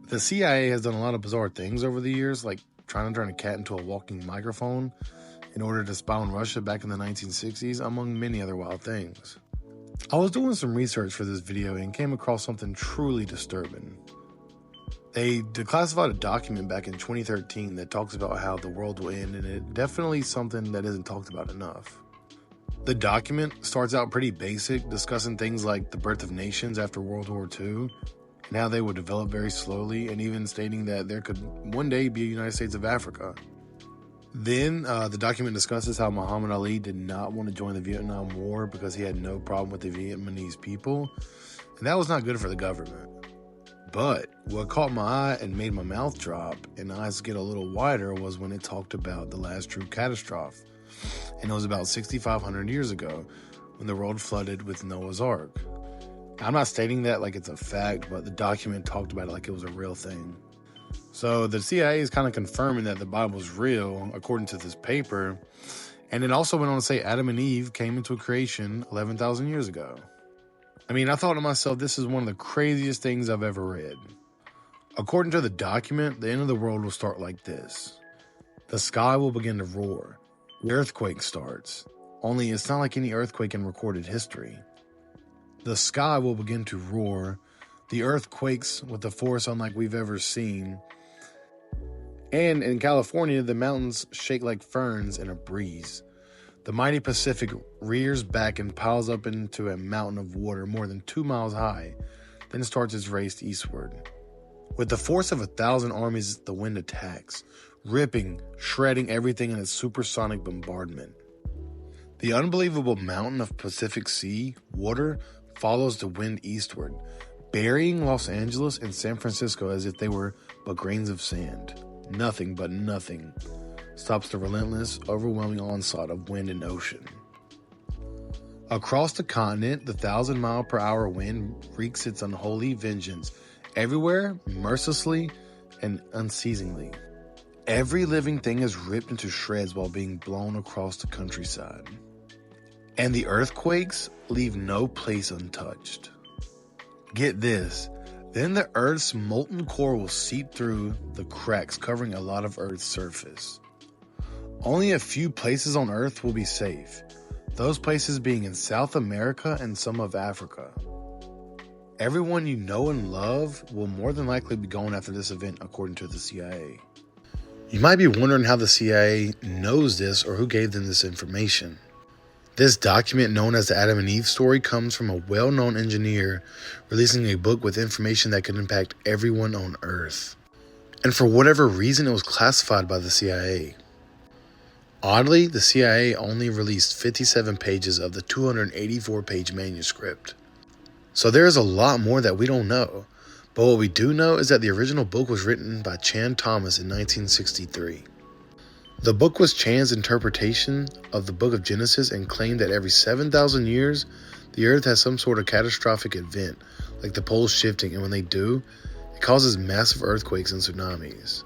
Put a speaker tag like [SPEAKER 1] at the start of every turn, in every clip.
[SPEAKER 1] The CIA has done a lot of bizarre things over the years, like trying to turn a cat into a walking microphone in order to spy on Russia back in the 1960s, among many other wild things. I was doing some research for this video and came across something truly disturbing. They declassified a document back in 2013 that talks about how the world will end, and it's definitely something that isn't talked about enough. The document starts out pretty basic, discussing things like the birth of nations after World War II, and how they would develop very slowly, and even stating that there could one day be a United States of Africa. Then the document discusses how Muhammad Ali did not want to join the Vietnam War because he had no problem with the Vietnamese people, and that was not good for the government. But what caught my eye and made my mouth drop and eyes get a little wider was when it talked about the last true catastrophe, and it was about 6,500 years ago when the world flooded with Noah's Ark. I'm not stating that like it's a fact, but the document talked about it like it was a real thing. So the CIA is kind of confirming that the Bible is real, according to this paper, and it also went on to say Adam and Eve came into creation 11,000 years ago. I mean, I thought to myself, this is one of the craziest things I've ever read. According to the document, the end of the world will start like this. The sky will begin to roar. The earthquake starts. Only it's not like any earthquake in recorded history. The sky will begin to roar. The earth quakes with a force unlike we've ever seen. And in California, the mountains shake like ferns in a breeze. The mighty Pacific rears back and piles up into a mountain of water more than 2 miles high, then starts its race eastward. With the force of 1,000 armies, the wind attacks, ripping, shredding everything in its supersonic bombardment. The unbelievable mountain of Pacific Sea water follows the wind eastward, burying Los Angeles and San Francisco as if they were but grains of sand. Nothing but nothing stops the relentless, overwhelming onslaught of wind and ocean. Across the continent, the 1,000-mile-per-hour wind wreaks its unholy vengeance everywhere, mercilessly and unceasingly. Every living thing is ripped into shreds while being blown across the countryside. And the earthquakes leave no place untouched. Get this, then the Earth's molten core will seep through the cracks covering a lot of Earth's surface. Only a few places on Earth will be safe, those places being in South America and some of Africa. Everyone you know and love will more than likely be gone after this event, according to the CIA. You might be wondering how the CIA knows this or who gave them this information. This document, known as the Adam and Eve story, comes from a well-known engineer releasing a book with information that could impact everyone on Earth. And for whatever reason, it was classified by the CIA. Oddly, the CIA only released 57 pages of the 284-page manuscript. So there is a lot more that we don't know. But what we do know is that the original book was written by Chan Thomas in 1963. The book was Chan's interpretation of the book of Genesis and claimed that every 7,000 years, the earth has some sort of catastrophic event, like the poles shifting, and when they do, it causes massive earthquakes and tsunamis.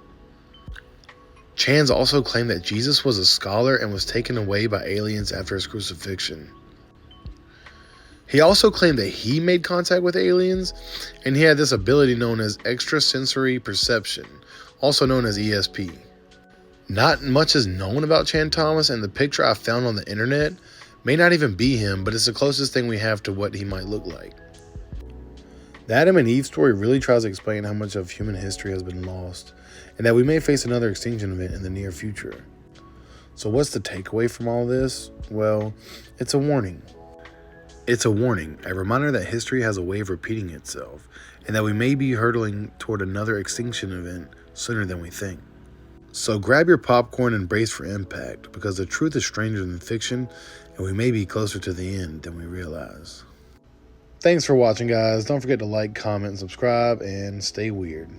[SPEAKER 1] Chan's also claimed that Jesus was a scholar and was taken away by aliens after his crucifixion. He also claimed that he made contact with aliens, and he had this ability known as extrasensory perception, also known as ESP. Not much is known about Chan Thomas, and the picture I found on the internet may not even be him, but it's the closest thing we have to what he might look like. The Adam and Eve story really tries to explain how much of human history has been lost, and that we may face another extinction event in the near future. So what's the takeaway from all this? Well, it's a warning. It's a warning, a reminder that history has a way of repeating itself, and that we may be hurtling toward another extinction event sooner than we think. So grab your popcorn and brace for impact, because the truth is stranger than fiction, and we may be closer to the end than we realize. Thanks for watching, guys. Don't forget to like, comment, and subscribe, and stay weird.